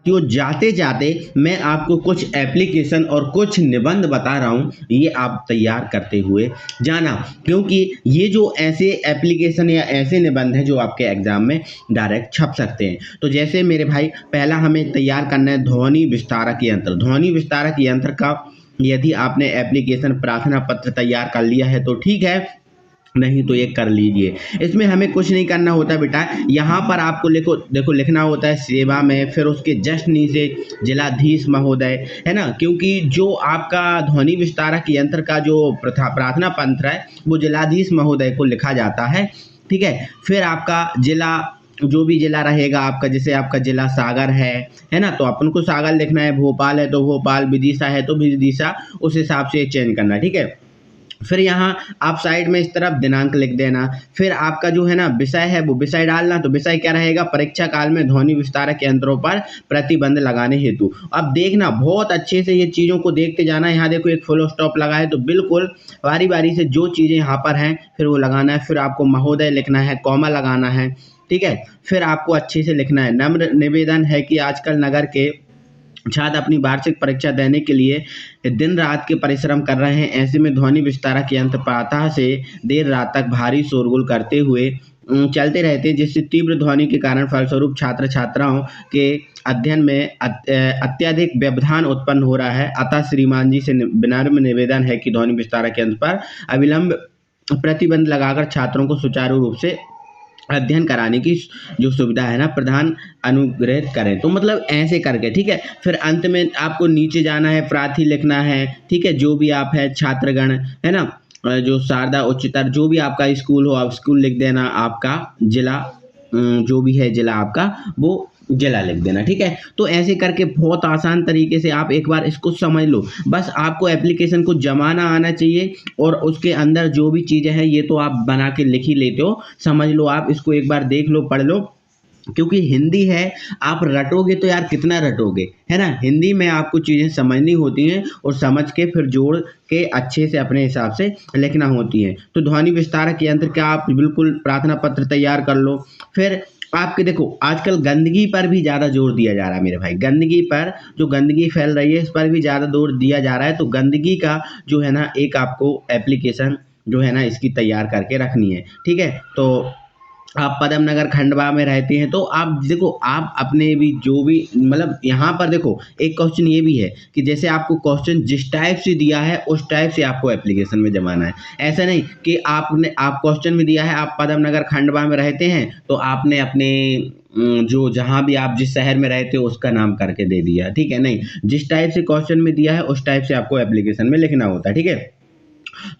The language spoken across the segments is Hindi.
तो जाते जाते मैं आपको कुछ एप्लीकेशन और कुछ निबंध बता रहा हूँ, ये आप तैयार करते हुए जाना, क्योंकि ये जो ऐसे एप्लीकेशन या ऐसे निबंध हैं जो आपके एग्जाम में डायरेक्ट छप सकते हैं। तो जैसे मेरे भाई, पहला हमें तैयार करना है ध्वनि विस्तारक यंत्र। ध्वनि विस्तारक यंत्र का यदि आपने एप्लीकेशन प्रार्थना पत्र तैयार कर लिया है तो ठीक है, नहीं तो ये कर लीजिए। इसमें हमें कुछ नहीं करना होता बेटा, यहाँ पर आपको लिखो, देखो लिखना होता है सेवा में, फिर उसके जस्ट नीचे जिलाधीश महोदय, है ना, क्योंकि जो आपका ध्वनि विस्तारक यंत्र का जो प्रार्थना पत्र है वो जिलाधीश महोदय को लिखा जाता है, ठीक है। फिर आपका जिला, जो भी जिला रहेगा आपका, जैसे आपका जिला सागर है ना, तो अपन को सागर लिखना है, भोपाल है तो भोपाल, विदिशा है तो विदिशा, उस हिसाब से चेंज करना, ठीक है। फिर यहाँ आप साइड में इस तरफ दिनांक लिख देना। फिर आपका जो है ना विषय है वो विषय डालना। तो विषय क्या रहेगा, परीक्षा काल में ध्वनि विस्तारक यंत्रों पर प्रतिबंध लगाने हेतु। अब देखना बहुत अच्छे से ये चीज़ों को देखते जाना। यहाँ देखो एक फुल स्टॉप लगा है, तो बिल्कुल बारी बारी से जो चीज़ें यहाँ पर हैं फिर वो लगाना है। फिर आपको महोदय लिखना है, कॉमा लगाना है, ठीक है। फिर आपको अच्छे से लिखना है, नम्र निवेदन है कि आजकल नगर के छात्र अपनी वार्षिक परीक्षा देने के लिए दिन रात के परिश्रम कर रहे हैं। ऐसे में ध्वनि विस्तारक यंत्र प्रातः से देर रात तक भारी शोरगुल करते हुए चलते रहते हैं, जिससे तीव्र ध्वनि के कारण फलस्वरूप छात्र छात्राओं के अध्ययन में अत्यधिक व्यवधान उत्पन्न हो रहा है। अतः श्रीमान जी से विनम्र निवेदन है कि ध्वनि विस्तारक यंत्र पर अविलंब प्रतिबंध लगाकर छात्रों को सुचारू रूप से अध्ययन कराने की जो सुविधा है ना प्रदान अनुग्रहित करें। तो मतलब ऐसे करके, ठीक है। फिर अंत में आपको नीचे जाना है, प्रार्थी लिखना है, ठीक है, जो भी आप है छात्रगण, है ना, जो शारदा उच्चतर जो भी आपका स्कूल हो आप स्कूल लिख देना, आपका जिला जो भी है जिला आपका वो जिला लिख देना, ठीक है। तो ऐसे करके बहुत आसान तरीके से आप एक बार इसको समझ लो। बस आपको एप्लीकेशन को जमाना आना चाहिए और उसके अंदर जो भी चीज़ें हैं ये तो आप बना के लिख ही लेते हो, समझ लो, आप इसको एक बार देख लो, पढ़ लो, क्योंकि हिंदी है, आप रटोगे तो यार कितना रटोगे, है ना। हिंदी में आपको चीज़ें समझनी होती हैं और समझ के फिर जोड़ के अच्छे से अपने हिसाब से लिखना होती है। तो ध्वनि विस्तारक यंत्र का आप बिल्कुल प्रार्थना पत्र तैयार कर लो। फिर आपके देखो आजकल गंदगी पर भी ज़्यादा जोर दिया जा रहा है मेरे भाई, गंदगी पर, जो गंदगी फैल रही है इस पर भी ज़्यादा जोर दिया जा रहा है। तो गंदगी का जो है ना एक आपको एप्लीकेशन जो है ना इसकी तैयार करके रखनी है, ठीक है। तो आप पदम नगर खंडवा में रहते हैं तो आप देखो, आप अपने भी जो भी मतलब यहाँ पर देखो एक क्वेश्चन ये भी है कि जैसे आपको क्वेश्चन जिस टाइप से दिया है उस टाइप से आपको एप्लीकेशन में जमाना है। ऐसा नहीं कि आप क्वेश्चन में दिया है आप पदम नगर खंडवा में रहते हैं तो आपने अपने जो जहाँ भी आप जिस शहर में रहते हो उसका नाम करके दे दिया, ठीक है। नहीं, जिस टाइप से क्वेश्चन में दिया है उस टाइप से आपको एप्लीकेशन में लिखना होता है, ठीक है।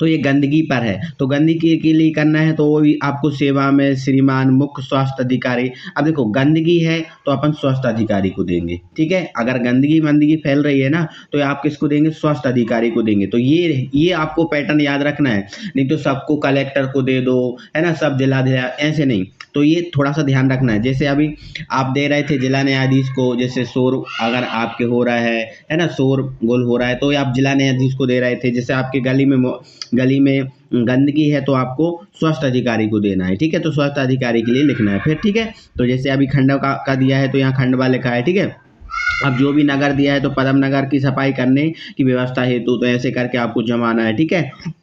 तो ये गंदगी पर है, तो गंदगी के लिए करना है तो वो भी आपको सेवा में श्रीमान मुख्य स्वास्थ्य अधिकारी। अब देखो गंदगी है तो अपन स्वास्थ्य अधिकारी को देंगे, ठीक है। अगर गंदगी फैल रही है ना तो आप किसको देंगे, स्वास्थ्य अधिकारी को देंगे। तो ये आपको पैटर्न याद रखना है, नहीं तो सबको कलेक्टर को दे दो, है ना, सब जिला ऐसे नहीं। तो ये थोड़ा सा ध्यान रखना है। जैसे अभी आप दे रहे थे जिला न्यायाधीश को, जैसे शोर अगर आपके हो रहा है ना, शोर गोल हो रहा है तो आप जिला न्यायाधीश को दे रहे थे। जैसे आपके गली में गंदगी है तो आपको स्वास्थ्य अधिकारी को देना है, ठीक है। तो स्वास्थ्य अधिकारी के लिए लिखना है फिर, ठीक है। तो जैसे अभी खंडवा का दिया है तो यहाँ खंडवा लिखा है, ठीक है। अब जो भी नगर दिया है तो पदम नगर की सफाई करने की व्यवस्था हेतु, तो ऐसे करके आपको जमाना है, ठीक है।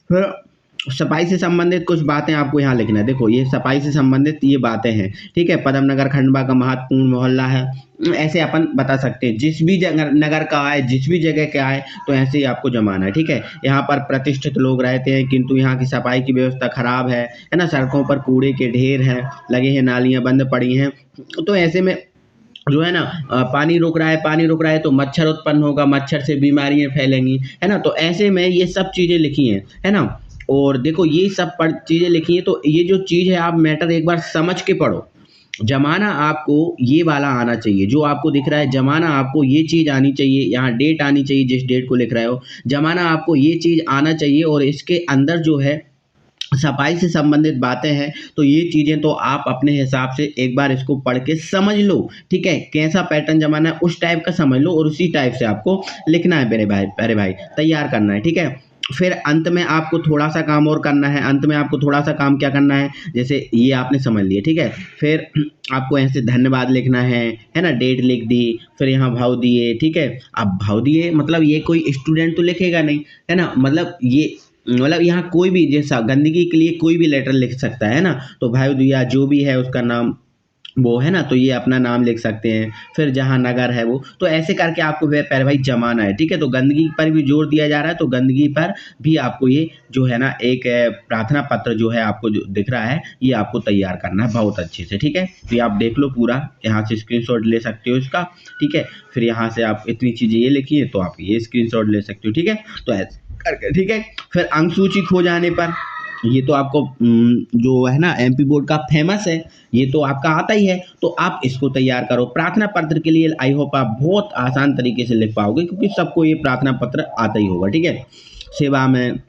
फिर सफाई से संबंधित कुछ बातें आपको यहाँ लिखना है। देखो ये सफाई से संबंधित ये बातें हैं, ठीक है। पदम नगर खंडवा का महत्वपूर्ण मोहल्ला है, ऐसे अपन बता सकते हैं। जिस भी जगह नगर का आए, जिस भी जगह का आए तो ऐसे ही आपको जमाना है, ठीक है। यहाँ पर प्रतिष्ठित लोग रहते हैं किंतु यहाँ की सफाई की व्यवस्था खराब है ना, सड़कों पर कूड़े के ढेर हैं लगे हैं, नालियाँ बंद पड़ी हैं। तो ऐसे में जो है ना पानी रुक रहा है तो मच्छर उत्पन्न होगा, मच्छर से बीमारियां फैलेंगी, है ना। तो ऐसे में ये सब चीज़ें लिखी हैं, है ना। और देखो ये सब चीज़ें लिखी हैं तो ये जो चीज़ है आप मैटर एक बार समझ के पढ़ो। जमाना आपको ये वाला आना चाहिए जो आपको दिख रहा है, जमाना आपको ये चीज़ आनी चाहिए, यहाँ डेट आनी चाहिए जिस डेट को लिख रहे हो, जमाना आपको ये चीज़ आना चाहिए। और इसके अंदर जो है सफाई से संबंधित बातें हैं तो ये चीज़ें तो आप अपने हिसाब से एक बार इसको पढ़ के समझ लो, ठीक है। कैसा पैटर्न जमाना है उस टाइप का समझ लो और उसी टाइप से आपको लिखना है मेरे भाई तैयार करना है, ठीक है। फिर अंत में आपको थोड़ा सा काम और करना है। अंत में आपको थोड़ा सा काम क्या करना है, जैसे ये आपने समझ लिया, ठीक है। फिर आपको ऐसे धन्यवाद लिखना है ना, डेट लिख दी, फिर यहाँ भाव दिए, ठीक है। अब भाव दिए मतलब ये कोई स्टूडेंट तो लिखेगा नहीं, है ना, मतलब यहाँ कोई भी जैसा गंदगी के लिए कोई भी लेटर लिख सकता है ना, तो भाव दिया जो भी है उसका नाम वो है ना, तो ये अपना नाम लिख सकते हैं। फिर जहाँ नगर है वो, तो ऐसे करके आपको वे पहले भाई जमाना है, ठीक है। तो गंदगी पर भी जोर दिया जा रहा है, तो गंदगी पर भी आपको ये जो है ना एक प्रार्थना पत्र जो है आपको जो दिख रहा है ये आपको तैयार करना है बहुत अच्छे से, ठीक है। तो ये आप देख लो पूरा, यहाँ से स्क्रीनशॉट ले सकते हो इसका, ठीक है। फिर यहाँ से आप इतनी चीज़ें ये लिखी है तो आप ये स्क्रीनशॉट ले सकते हो, ठीक है। तो ऐसे करके, ठीक है। फिर अंक सूची खो जाने पर, ये तो आपको जो है ना एमपी बोर्ड का फेमस है, ये तो आपका आता ही है, तो आप इसको तैयार करो। प्रार्थना पत्र के लिए आई होप आप बहुत आसान तरीके से लिख पाओगे, क्योंकि सबको ये प्रार्थना पत्र आता ही होगा, ठीक है। सेवा में,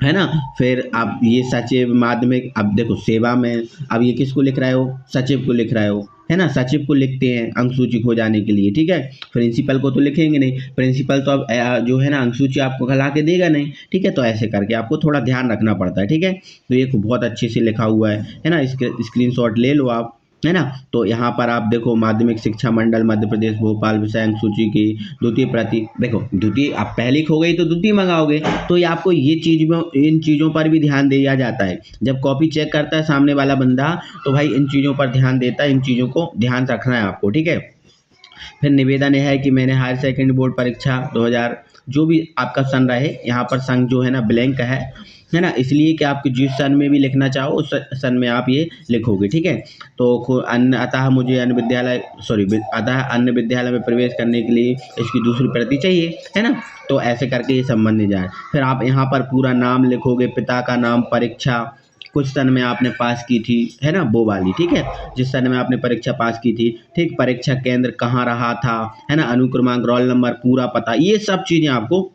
है ना, फिर आप ये सचिव माध्यमिक, अब देखो सेवा में अब ये किसको लिख रहे हो, सचिव को लिख रहे हो, है ना, सचिव को लिखते हैं अंक सूची खो जाने के लिए, ठीक है। प्रिंसिपल को तो लिखेंगे नहीं, प्रिंसिपल तो अब जो है ना अंक सूची आपको खिला के देगा नहीं, ठीक है। तो ऐसे करके आपको थोड़ा ध्यान रखना पड़ता है, ठीक है। तो ये बहुत अच्छे से लिखा हुआ है ना, स्क्रीनशॉट ले लो आप, है ना। तो यहाँ पर आप देखो माध्यमिक शिक्षा मंडल मध्य प्रदेश भोपाल विषय अंक सूची की द्वितीय प्रति, देखो द्वितीय आप पहली खो गई तो द्वितीय मंगाओगे, तो ये आपको ये चीज में इन चीज़ों पर भी ध्यान दिया जाता है। जब कॉपी चेक करता है सामने वाला बंदा, तो भाई इन चीज़ों पर ध्यान देता है, इन चीज़ों को ध्यान रखना है आपको, ठीक है। फिर निवेदन यह है कि मैंने हायर सेकेंडरी बोर्ड परीक्षा 2000 जो भी आपका सन रहे, यहाँ पर सन जो है ना ब्लैंक है ना, इसलिए कि आप जिस सन में भी लिखना चाहो उस सन में आप ये लिखोगे, ठीक है। तो अतः अन्य विद्यालय में प्रवेश करने के लिए इसकी दूसरी प्रति चाहिए, है ना। तो ऐसे करके ये संबंध जाए। फिर आप यहाँ पर पूरा नाम लिखोगे, पिता का नाम, परीक्षा कुछ सन में आपने पास की थी, है ना, वो वाली, ठीक है, जिस सन में आपने परीक्षा पास की थी, ठीक, परीक्षा केंद्र कहाँ रहा था, है ना, अनुक्रमांक, रोल नंबर, पूरा पता, ये सब चीज़ें आपको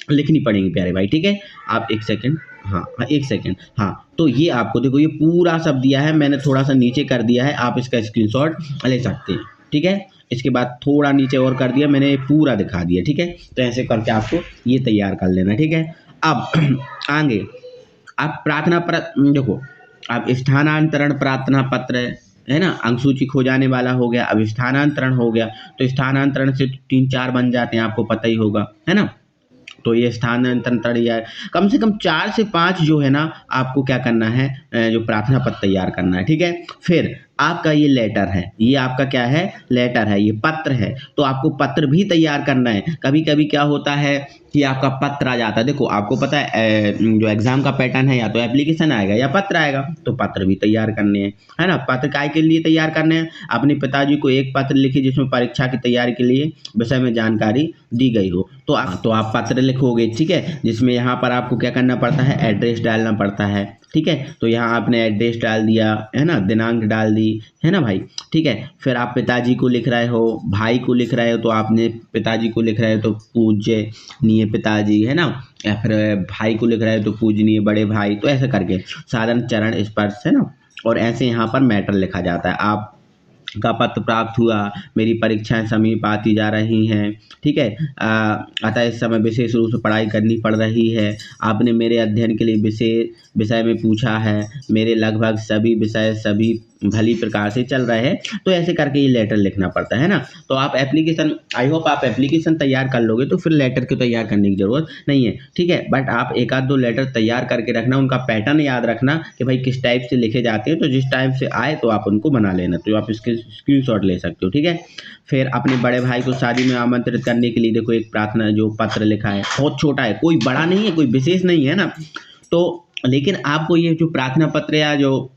लिखनी पड़ेंगी प्यारे भाई, ठीक है। आप एक सेकंड, हाँ एक सेकंड, हाँ, तो ये आपको देखो ये पूरा सब दिया है, मैंने थोड़ा सा नीचे कर दिया है, आप इसका स्क्रीनशॉट ले सकते हैं, ठीक है। इसके बाद थोड़ा नीचे और कर दिया मैंने, पूरा दिखा दिया, ठीक है। तो ऐसे करके आपको ये तैयार कर लेना, ठीक है। अब आगे आप प्रार्थना पत्र देखो, अब स्थानांतरण प्रार्थना पत्र है ना, अंक सूची खो जाने वाला हो गया, अब स्थानांतरण हो गया, तो स्थानांतरण से 3-4 बन जाते हैं, आपको पता ही होगा, है ना। तो ये स्थानांतरण या कम से कम 4 से 5 जो है ना आपको क्या करना है, जो प्रार्थना पत्र तैयार करना है, ठीक है। फिर आपका ये लेटर है, ये आपका क्या है, लेटर है, ये पत्र है, तो आपको पत्र भी तैयार करना है। कभी कभी क्या होता है कि आपका पत्र आ जाता है, देखो आपको पता है जो एग्जाम का पैटर्न है, या तो एप्लीकेशन आएगा या पत्र आएगा, तो पत्र भी तैयार करने हैं, है ना। पत्र काय के लिए तैयार करने हैं, अपने पिताजी को एक पत्र लिखिए जिसमें परीक्षा की तैयारी के लिए विषय में जानकारी दी गई हो, तो आप पत्र लिखोगे, ठीक है, जिसमें यहाँ पर आपको क्या करना पड़ता है, एड्रेस डालना पड़ता है, ठीक है। तो यहाँ आपने एड्रेस डाल दिया, है ना, दिनांक डाल दी, है ना भाई, ठीक है। फिर आप पिताजी को लिख रहे हो, भाई को लिख रहे हो, तो आपने पिताजी को लिख रहे हो तो पूज्यनीय पिताजी, है ना, या फिर भाई को लिख रहे हो तो पूजनीय बड़े भाई, तो ऐसे करके साधारण चरण स्पर्श, है ना। और ऐसे यहाँ पर मैटर लिखा जाता है, आप का पत्र प्राप्त हुआ, मेरी परीक्षाएं समीप आती जा रही हैं, ठीक है, अतः इस समय विशेष रूप से पढ़ाई करनी पड़ रही है, आपने मेरे अध्ययन के लिए विषय में पूछा है, मेरे लगभग सभी विषय सभी भली प्रकार से चल रहे हैं, तो ऐसे करके ये लेटर लिखना पड़ता है ना। तो आप एप्लीकेशन, आई होप आप एप्लीकेशन तैयार कर लोगे, तो फिर लेटर को तैयार करने की ज़रूरत नहीं है, ठीक है। बट आप 1-2 लेटर तैयार करके रखना, उनका पैटर्न याद रखना कि भाई किस टाइप से लिखे जाते हैं, तो जिस टाइप से आए तो आप उनको बना लेना, तो आप इसके स्क्रीनशॉट ले सकते हो, ठीक है। फिर अपने बड़े भाई को शादी में आमंत्रित करने के लिए देखो एक प्रार्थना जो पत्र लिखा है, बहुत छोटा है, कोई बड़ा नहीं है, कोई विशेष नहीं है ना, तो लेकिन आपको ये जो प्रार्थना पत्र या जो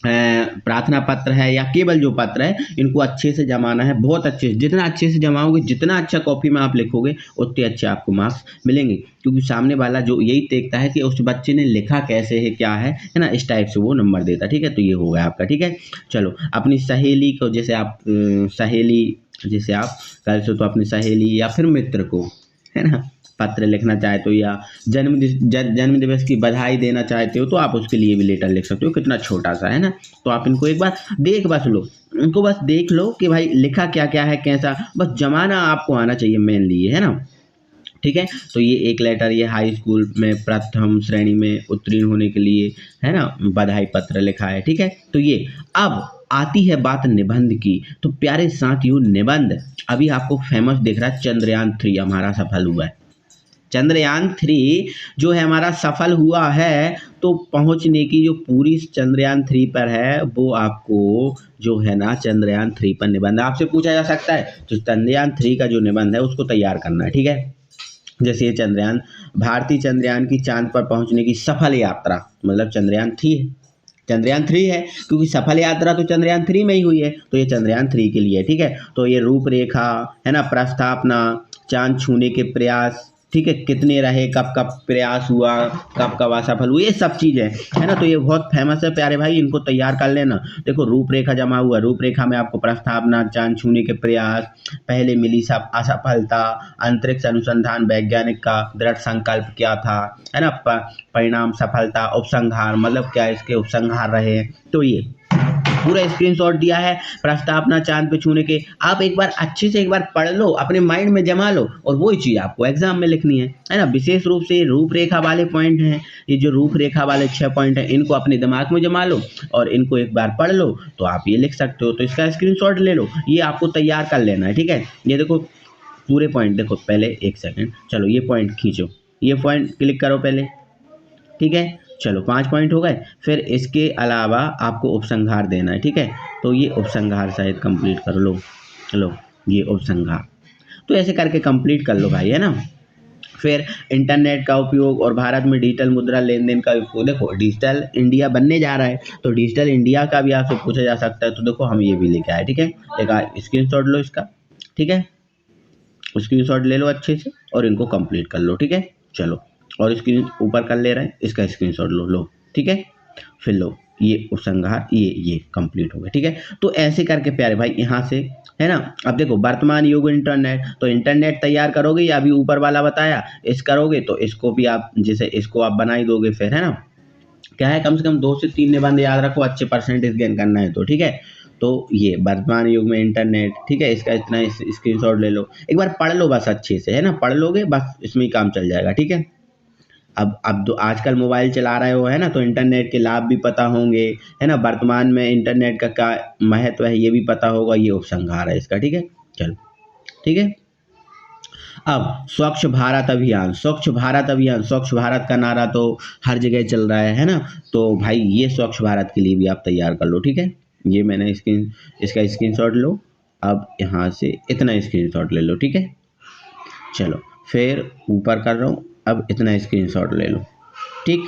प्रार्थना पत्र है या केवल जो पत्र है, इनको अच्छे से जमाना है, बहुत अच्छे से, जितना अच्छे से जमाओगे, जितना अच्छा कॉपी में आप लिखोगे, उतने अच्छे आपको मार्क्स मिलेंगे, क्योंकि सामने वाला जो यही देखता है कि उस बच्चे ने लिखा कैसे है, क्या है ना, इस टाइप से वो नंबर देता, ठीक है। तो ये हो गया आपका, ठीक है। चलो अपनी सहेली को, जैसे आप सहेली, जैसे आप कल से तो अपनी सहेली या फिर मित्र को, है ना, पत्र लिखना चाहते हो, या जन्म दिवस की बधाई देना चाहते हो, तो आप उसके लिए भी लेटर लिख सकते हो, कितना छोटा सा है ना। तो आप इनको एक बार इनको बस देख लो कि भाई लिखा क्या क्या है, कैसा, बस जमाना आपको आना चाहिए मेनली, है ना। ठीक है। तो ये एक लेटर ये हाई स्कूल में प्रथम श्रेणी में उत्तीर्ण होने के लिए है ना बधाई पत्र लिखा है, ठीक है। तो ये अब आती है बात निबंध की। तो प्यारे साथियों निबंध अभी आपको फेमस दिख रहा है, चंद्रयान 3 हमारा सफल हुआ है। चंद्रयान 3 जो है हमारा सफल हुआ है, तो पहुंचने की जो पूरी चंद्रयान 3 पर है वो आपको जो है ना चंद्रयान 3 पर निबंध आपसे पूछा जा सकता है। तो चंद्रयान 3 का जो निबंध है उसको तैयार करना है, ठीक है। जैसे ये चंद्रयान भारतीय चंद्रयान की चांद पर पहुंचने की सफल यात्रा, मतलब चंद्रयान 3 है, चंद्रयान 3 है क्योंकि सफल यात्रा तो चंद्रयान 3 में ही हुई है, तो ये चंद्रयान 3 के लिए है, ठीक है। तो ये रूपरेखा है ना, प्रस्थापना, चांद छूने के प्रयास, ठीक है, कितने रहे, कब कब प्रयास हुआ, कब कब असफल हुए, ये सब चीज़ें है ना। तो ये बहुत फेमस है प्यारे भाई, इनको तैयार कर लेना। देखो रूपरेखा जमा हुआ, रूपरेखा में आपको प्रस्तावना, चांद छूने के प्रयास, पहले मिली सब असफलता, अंतरिक्ष अनुसंधान वैज्ञानिक का दृढ़ संकल्प क्या था, है ना, परिणाम सफलता, उपसंहार मतलब क्या इसके उपसंहार रहे। तो ये पूरा स्क्रीनशॉट दिया है प्रस्तावना चांद पे छूने के। आप एक बार अच्छे से एक बार पढ़ लो, अपने माइंड में जमा लो, और वही चीज़ आपको एग्जाम में लिखनी है ना। विशेष रूप से रूपरेखा वाले पॉइंट हैं, ये जो रूपरेखा वाले 6 पॉइंट हैं इनको अपने दिमाग में जमा लो और इनको एक बार पढ़ लो तो आप ये लिख सकते हो। तो इसका स्क्रीनशॉट ले लो, ये आपको तैयार कर लेना है, ठीक है। ये देखो पूरे पॉइंट देखो, पहले एक सेकेंड, चलो ये पॉइंट खींचो, ये पॉइंट क्लिक करो पहले, ठीक है। चलो 5 पॉइंट हो गए। फिर इसके अलावा आपको उपसंहार देना है, ठीक है। तो ये उपसंहार शायद कंप्लीट कर लो, चलो ये उपसंहार, तो ऐसे करके कंप्लीट कर लो भाई, है ना। फिर इंटरनेट का उपयोग और भारत में डिजिटल मुद्रा लेन देन का उपयोग, देखो डिजिटल इंडिया बनने जा रहा है तो डिजिटल इंडिया का भी आपसे पूछा जा सकता है। तो देखो हम ये भी लेके आए, ठीक है। एक स्क्रीनशॉट लो इसका, ठीक है, स्क्रीनशॉट ले लो अच्छे से और इनको कंप्लीट कर लो, ठीक है। चलो और स्क्रीन ऊपर कर ले रहे हैं, इसका स्क्रीनशॉट लो, ठीक है। फिर लो ये उपसंहार, ये कंप्लीट हो गया, ठीक है। तो ऐसे करके प्यारे भाई यहाँ से है ना। अब देखो वर्तमान युग इंटरनेट, तो इंटरनेट तैयार करोगे या अभी ऊपर वाला बताया इस करोगे तो इसको भी आप जैसे इसको आप बना ही दोगे फिर, है ना। क्या है, कम से कम 2 से 3 निबंध याद रखो, अच्छे परसेंटेज गेन करना है तो, ठीक है। तो ये वर्तमान युग में इंटरनेट, ठीक है, इसका इतना स्क्रीनशॉट ले लो, एक बार पढ़ लो बस अच्छे से, है ना, पढ़ लोगे बस इसमें ही काम चल जाएगा, ठीक है। अब तो आजकल मोबाइल चला रहे हो, है ना, तो इंटरनेट के लाभ भी पता होंगे, है ना, वर्तमान में इंटरनेट का क्या महत्व है ये भी पता होगा, ये उपसंहार है इसका, ठीक है। चलो ठीक है। अब स्वच्छ भारत अभियान, स्वच्छ भारत अभियान, स्वच्छ भारत का नारा तो हर जगह चल रहा है ना। तो भाई ये स्वच्छ भारत के लिए भी आप तैयार कर लो, ठीक है। ये मैंने इसका स्क्रीनशॉट लो, अब यहाँ से इतना स्क्रीनशॉट ले लो, ठीक है। चलो फिर ऊपर कर रहा हूँ, अब इतना स्क्रीनशॉट ले लो, ठीक।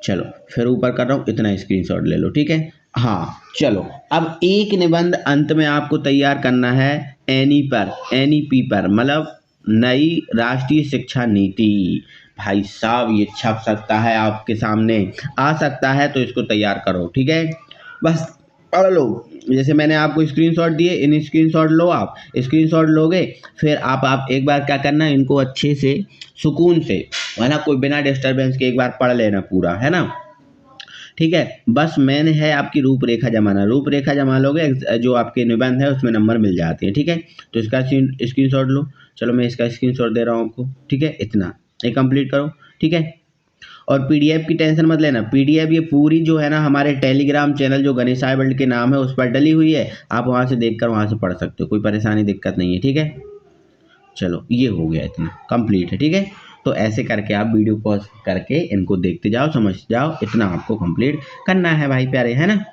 चलो फिर ऊपर कर रहा हूँ, इतना स्क्रीनशॉट ले लो, ठीक है। हाँ चलो अब एक निबंध अंत में आपको तैयार करना है NEP पर, मतलब नई राष्ट्रीय शिक्षा नीति। भाई साहब ये छप सकता है, आपके सामने आ सकता है, तो इसको तैयार करो, ठीक है। बस पढ़ लो, जैसे मैंने आपको स्क्रीनशॉट दिए, इन स्क्रीनशॉट लो, आप स्क्रीनशॉट लोगे फिर आप एक बार क्या करना है, इनको अच्छे से सुकून से, है ना, कोई बिना डिस्टर्बेंस के एक बार पढ़ लेना पूरा, है ना, ठीक है। बस मैंने है आपकी रूपरेखा जमाना, रूपरेखा जमा लोगे जो आपके निबंध है उसमें नंबर मिल जाते हैं, ठीक है। तो इसका स्क्रीनशॉट लो, चलो मैं इसका स्क्रीनशॉट दे रहा हूँ आपको, ठीक है। इतना ये कंप्लीट करो, ठीक है। और PDF की टेंशन मत लेना, PDF ये पूरी जो है ना हमारे टेलीग्राम चैनल जो गणेशाय वर्ल्ड के नाम है उस पर डली हुई है, आप वहाँ से देखकर वहाँ से पढ़ सकते हो, कोई परेशानी दिक्कत नहीं है, ठीक है। चलो ये हो गया, इतना कंप्लीट है, ठीक है। तो ऐसे करके आप वीडियो पॉज करके इनको देखते जाओ, समझ जाओ, इतना आपको कंप्लीट करना है भाई प्यारे, है ना।